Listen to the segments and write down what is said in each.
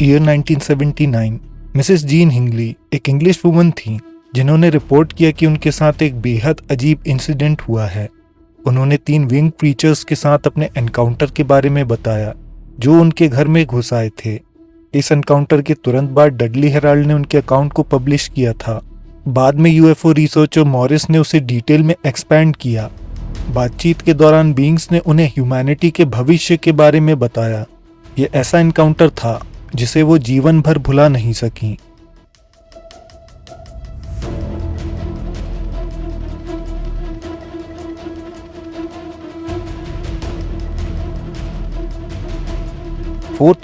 Year 1979 Mrs gene हिंगली एक English woman थी जिन्होंने रिपोर्ट किया कि उनके साथ एक बेहद अजीब इंसिडेंट हुआ है। उन्होंने 3 विंग क्रीचर्स के साथ अपने एनकाउंटर के बारे में बताया जो उनके घर में घुस आए थे। इस एनकाउंटर के तुरंत बाद डडली हेराल्ड ने उनके अकाउंट को पब्लिश किया था। बाद में यूएफओ रिसर्चर मॉरिस ने उसे डिटेल में एक्सपैंड किया। बातचीत के दौरान बीइंग्स ने उन्हें ह्यूमैनिटी के भविष्य के बारे में बताया। ये ऐसा एनकाउंटर था जिसे वो जीवन भर भुला नहीं सकी।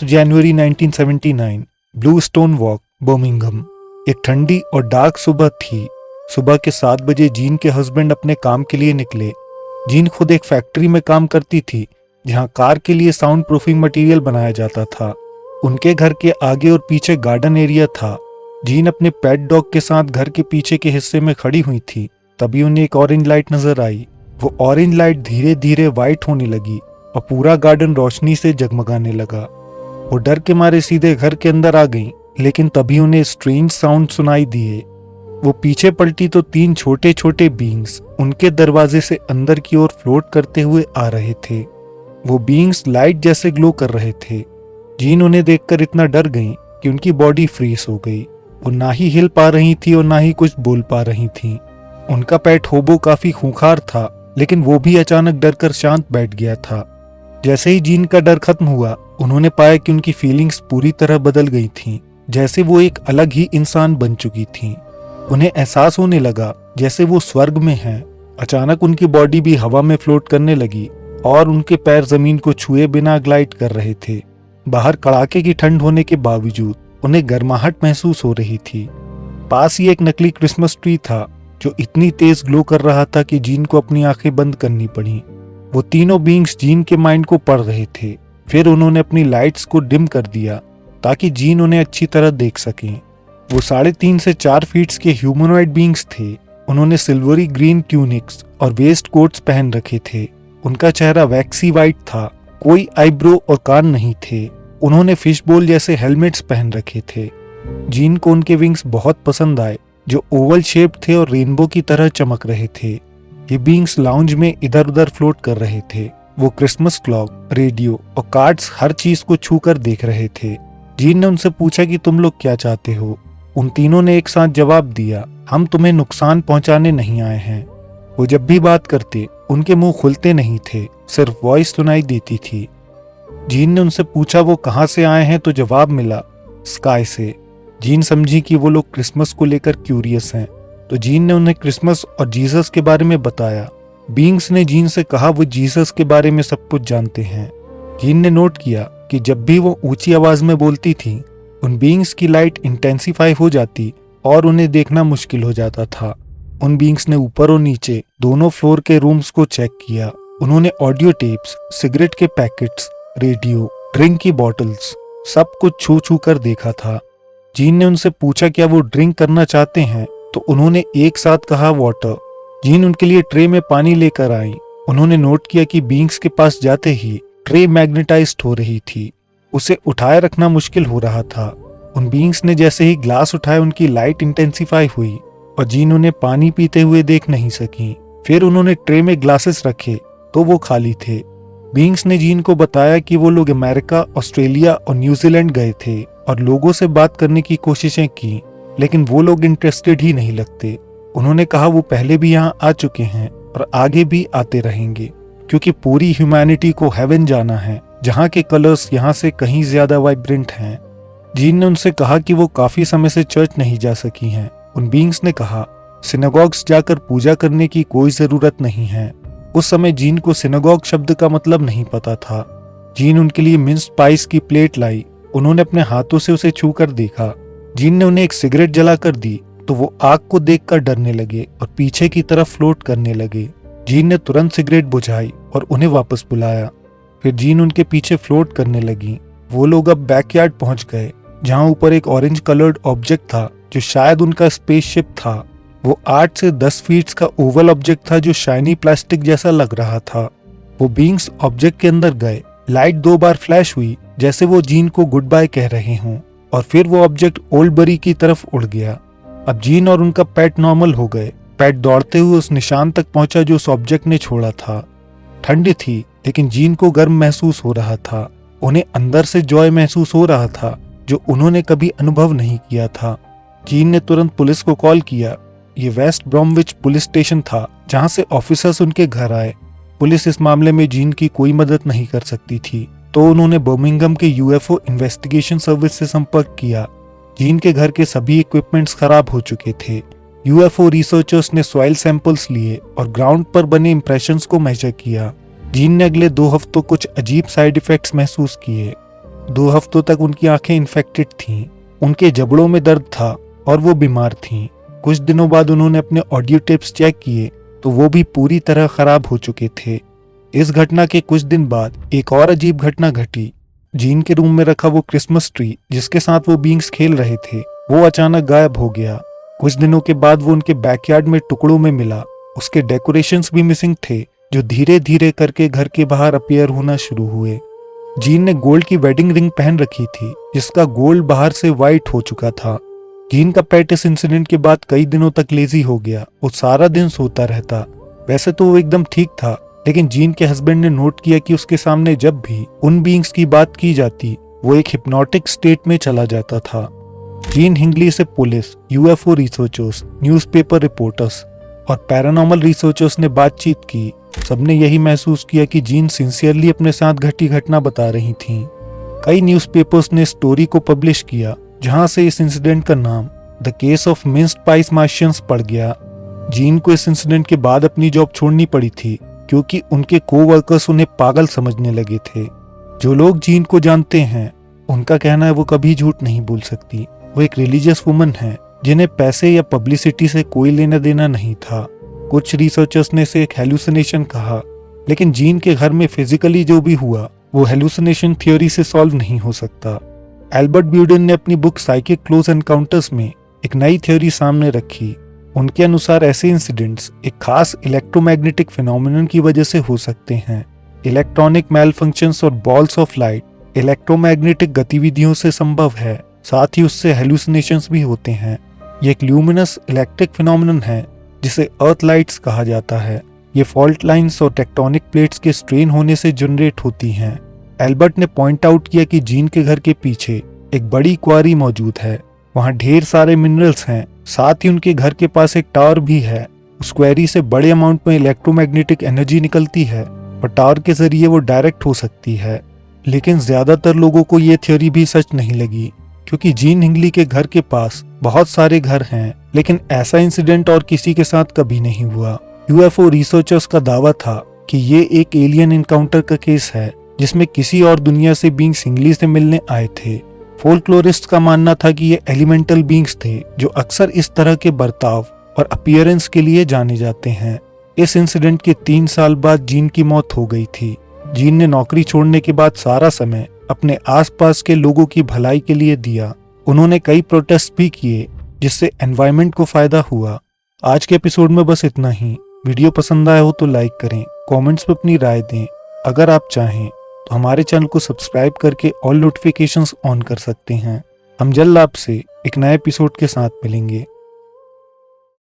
जनवरी 1979 ब्लू स्टोन वॉक, बर्मिंघम। एक ठंडी और डार्क सुबह थी। सुबह के 7 बजे जीन के हस्बैंड अपने काम के लिए निकले। जीन खुद एक फैक्ट्री में काम करती थी जहां कार के लिए साउंड प्रूफिंग मटेरियल बनाया जाता था। उनके घर के आगे और पीछे गार्डन एरिया था। जीन अपने पेट डॉग के साथ घर के पीछे के हिस्से में खड़ी हुई थी। तभी उन्हें एक ऑरेंज लाइट नजर आई। वो ऑरेंज लाइट धीरे धीरे वाइट होने लगी और पूरा गार्डन रोशनी से जगमगाने लगा। वो डर के मारे सीधे घर के अंदर आ गईं, लेकिन तभी उन्हें स्ट्रेंज साउंड सुनाई दिए। वो पीछे पलटी तो 3 छोटे छोटे बीइंग्स उनके दरवाजे से अंदर की ओर फ्लोट करते हुए आ रहे थे। वो बीइंग्स लाइट जैसे ग्लो कर रहे थे। जीन उन्हें देखकर इतना डर गईं कि उनकी बॉडी फ्रीज हो गई। वो ना ही हिल पा रही थी और ना ही कुछ बोल पा रही थी। उनका पेट होबो काफी खूंखार था, लेकिन वो भी अचानक डर कर शांत बैठ गया था। जैसे ही जीन का डर खत्म हुआ, उन्होंने पाया कि उनकी फीलिंग्स पूरी तरह बदल गई थीं, जैसे वो एक अलग ही इंसान बन चुकी थीं। उन्हें एहसास होने लगा जैसे वो स्वर्ग में हैं। अचानक उनकी बॉडी भी हवा में फ्लोट करने लगी और उनके पैर जमीन को छुए बिना ग्लाइड कर रहे थे। बाहर कड़ाके की ठंड होने के बावजूद उन्हें गर्माहट महसूस हो रही थी। पास ही एक नकली क्रिसमस ट्री था जो इतनी तेज ग्लो कर रहा था कि जीन को अपनी आंखें बंद करनी पड़ी। वो तीनों बीइंग्स जीन के माइंड को पढ़ रहे थे। फिर उन्होंने अपनी लाइट्स को डिम कर दिया ताकि जीन उन्हें अच्छी तरह देख सकें। वो 3.5 से 4 फीट के ह्यूमनॉइड बीइंग्स थे। उन्होंने सिल्वरी ग्रीन ट्यूनिक्स और वेस्ट कोट्स पहन रखे थे। उनका चेहरा वैक्सी वाइट था, कोई आईब्रो और कान नहीं थे। उन्होंने फिश बोल जैसे हेलमेट्स पहन रखे थे। जीन को उनके विंग्स बहुत पसंद आए जो ओवल शेप थे और रेनबो की तरह चमक रहे थे। ये बीइंग्स लाउंज में इधर उधर फ्लोट कर रहे थे। वो क्रिसमस क्लॉक, रेडियो और कार्ड्स हर चीज को छू कर देख रहे थे। जीन ने उनसे पूछा कि तुम लोग क्या चाहते हो। उन तीनों ने एक साथ जवाब दिया, हम तुम्हें नुकसान पहुंचाने नहीं आए हैं। वो जब भी बात करते उनके मुंह खुलते नहीं थे, सिर्फ वॉइस सुनाई देती थी। जीन ने उनसे पूछा वो कहाँ से आए हैं, तो जवाब मिला, स्काई से। जीन समझी कि वो लोग क्रिसमस को लेकर क्यूरियस हैं, तो जीन ने उन्हें क्रिसमस और जीसस के बारे में बताया। बीइंग्स ने जीन से कहा वो जीसस के बारे में सब कुछ जानते हैं। जीन ने नोट किया कि जब भी वो ऊंची आवाज में बोलती थी, उन बीइंग्स की लाइट इंटेंसिफाई हो जाती और उन्हें देखना मुश्किल हो जाता था। उन बीइंग्स ने ऊपर और नीचे दोनों फ्लोर के रूम्स को चेक किया। उन्होंने ऑडियो टेप्स, सिगरेट के पैकेट्स, रेडियो, ड्रिंक की बॉटल्स, सब कुछ छू छू कर देखा था। जीन ने उनसे पूछा क्या वो ड्रिंक करना चाहते हैं, तो उन्होंने एक साथ कहा वाटर। जीन उनके लिए ट्रे में पानी लेकर आई। उन्होंने नोट किया कि बीइंग्स के पास जाते ही ट्रे मैग्नेटाइज्ड हो रही थी। उसे उठाए रखना मुश्किल हो रहा था। उन बीइंग्स ने जैसे ही ग्लास उठाए उनकी लाइट इंटेंसिफाई हुई और जीन उन्हें पानी पीते हुए देख नहीं सकी। फिर उन्होंने ट्रे में ग्लासेस रखे तो वो खाली थे। बीइंग्स ने जीन को बताया कि वो लोग अमेरिका, ऑस्ट्रेलिया और न्यूजीलैंड गए थे और लोगों से बात करने की कोशिशें की, लेकिन वो लोग इंटरेस्टेड ही नहीं लगते। उन्होंने कहा वो पहले भी यहाँ आ चुके हैं और आगे भी आते रहेंगे, क्योंकि पूरी ह्यूमैनिटी को हेवन जाना है, जहाँ के कलर्स यहाँ से कहीं ज्यादा वाइब्रेंट हैं। जीन ने उनसे कहा कि वो काफी समय से चर्च नहीं जा सकी हैं। उन बीइंग्स ने कहा सिनेगॉग्स जाकर पूजा करने की कोई जरूरत नहीं है। उस समय जीन को सिनेगॉग शब्द का मतलब नहीं पता था। जीन उनके लिए मिन्स्ड पाइस की प्लेट लाई। उन्होंने अपने हाथों से उसे छू कर देखा। जीन ने उन्हें एक सिगरेट जलाकर दी तो वो आग को देखकर डरने लगे और पीछे की तरफ फ्लोट करने लगे। जीन ने तुरंत सिगरेट बुझाई और उन्हें वापस बुलाया। फिर जीन उनके पीछे फ्लोट करने लगी। वो लोग अब बैकयार्ड पहुंच गए, जहां ऊपर एक ऑरेंज कलर्ड ऑब्जेक्ट था जो शायद उनका स्पेसशिप था। वो 8 से 10 फीट का ओवल ऑब्जेक्ट था जो शाइनी प्लास्टिक जैसा लग रहा था। वो बीइंग्स ऑब्जेक्ट के अंदर गए। लाइट 2 बार फ्लैश हुई जैसे वो जीन को गुड बाय कह रहे हों। और फिर वो ऑब्जेक्ट ओल्डबरी की तरफ उड़ गया। अब जीन और उनका पेट नॉर्मल हो गए। पेट दौड़ते हुए उस निशान तक पहुंचा जो उस ऑब्जेक्ट ने छोड़ा था। ठंड थी लेकिन जीन को गर्म महसूस हो रहा था। उन्हें अंदर से जॉय महसूस हो रहा था जो उन्होंने कभी अनुभव नहीं किया था। जीन ने तुरंत पुलिस को कॉल किया। ये वेस्ट ब्रॉमविच पुलिस स्टेशन था जहां से ऑफिसर्स उनके घर आए। पुलिस इस मामले में जीन की कोई मदद नहीं कर सकती थी, तो उन्होंने बर्मिंघम के यूएफओ इन्वेस्टिगेशन सर्विस से संपर्क किया। जीन के घर के सभी इक्विपमेंट्स खराब हो चुके थे। यूएफओ रिसर्चर्स ने सॉइल सैंपल्स लिए और ग्राउंड पर बने इंप्रेशंस को मेजर किया। जीन ने अगले 2 हफ्तों कुछ अजीब साइड इफेक्ट्स महसूस किए। 2 हफ्तों तक उनकी आंखें इन्फेक्टेड थीं, उनके जबड़ों में दर्द था और वो बीमार थीं। कुछ दिनों बाद उन्होंने अपने ऑडियो टेप्स चेक किए तो वो भी पूरी तरह खराब हो चुके थे। इस घटना के कुछ दिन बाद एक और अजीब घटना घटी। जीन के रूम में रखा वो क्रिसमस ट्री जिसके साथ वो बींग्स खेल रहे थे, वो अचानक गायब हो गया। कुछ दिनों के बाद वो उनके बैकयार्ड में टुकड़ों में मिला। उसके डेकोरेशंस भी मिसिंग थे जो धीरे धीरे करके घर के बाहर अपीयर होना शुरू हुए। जीन ने गोल्ड की वेडिंग रिंग पहन रखी थी जिसका गोल्ड बाहर से वाइट हो चुका था। जीन का पेट इस इंसिडेंट के बाद कई दिनों तक लेजी हो गया। वो सारा दिन सोता रहता। वैसे तो वो एकदम ठीक था, लेकिन जीन के हस्बैंड ने नोट किया कि उसके सामने जब भी उन बीइंग्स की बात की जाती वो एक हिप्नोटिक स्टेट में चला जाता था। जीन हिंगली से police, UFO researchers, newspaper reporters और पैरानॉर्मल रिसर्चर्स ने बातचीत की। सबने यही महसूस किया कि जीन सिंसियरली अपने साथ घटी घटना बता रही थीं। कई न्यूज़पेपर्स ने स्टोरी को पब्लिश किया जहां से इस इंसिडेंट का नाम the case of minced price Martians पड़ गया। जीन को इस इंसिडेंट के बाद अपनी जॉब छोड़नी पड़ी थी क्योंकि उनके कोवर्कर्स उन्हें पागल समझने लगे थे। जो लोग जीन को जानते हैं उनका कहना है वो कभी झूठ नहीं बोल सकती। वो एक रिलीजियस वुमन है जिन्हें पैसे या पब्लिसिटी से कोई लेना देना नहीं था। कुछ रिसर्चर्स ने इसे एक हेलुसिनेशन कहा, लेकिन जीन के घर में फिजिकली जो भी हुआ वो हेलुसिनेशन थ्योरी से सॉल्व नहीं हो सकता। एल्बर्ट ब्यूडन ने अपनी बुक साइकिक क्लोज एनकाउंटर्स में एक नई थ्योरी सामने रखी। उनके अनुसार ऐसे इंसिडेंट्स एक खास इलेक्ट्रोमैग्नेटिक फिनोमेनन की वजह से हो सकते हैं। इलेक्ट्रॉनिक मैलफंक्शंस और बॉल्स ऑफ लाइट इलेक्ट्रोमैग्नेटिक गतिविधियों से संभव है, साथ ही उससे हेलुसिनेशंस भी होते हैं। ये एक ल्यूमिनस इलेक्ट्रिक फिनोमेनन है जिसे अर्थ लाइट्स कहा जाता है। ये फॉल्ट लाइंस और टेक्टोनिक प्लेट्स के स्ट्रेन होने से जनरेट होती हैं। एल्बर्ट ने पॉइंट आउट किया कि जीन के घर के पीछे एक बड़ी क्वारी मौजूद है। वहाँ ढेर सारे मिनरल्स हैं, साथ ही उनके घर के पास एक टावर भी है। उस क्वेरी से बड़े अमाउंट में इलेक्ट्रोमैग्नेटिक एनर्जी निकलती है और टावर के जरिए वो डायरेक्ट हो सकती है। लेकिन ज्यादातर लोगों को ये थ्योरी भी सच नहीं लगी क्योंकि जीन हिंगली के घर के पास बहुत सारे घर हैं, लेकिन ऐसा इंसिडेंट और किसी के साथ कभी नहीं हुआ। यूएफओ रिसर्चर्स का दावा था कि ये एक एलियन इनकाउंटर का केस है जिसमें किसी और दुनिया से बीइंग्स हिंगली से मिलने आए थे। फोल्कलोरिस्ट का मानना था कि ये एलिमेंटल बीइंग्स थे जो अक्सर इस तरह के बर्ताव और अपीयरेंस के लिए जाने जाते हैं। इस इंसिडेंट के 3 साल बाद जीन की मौत हो गई थी। जीन ने नौकरी छोड़ने के बाद सारा समय अपने आसपास के लोगों की भलाई के लिए दिया। उन्होंने कई प्रोटेस्ट भी किए जिससे एनवायरनमेंट को फायदा हुआ। आज के एपिसोड में बस इतना ही। वीडियो पसंद आया हो तो लाइक करें, कमेंट्स में अपनी राय दें। अगर आप चाहें तो हमारे चैनल को सब्सक्राइब करके ऑल नोटिफिकेशंस ऑन कर सकते हैं। हम जल्द आपसे एक नए एपिसोड के साथ मिलेंगे।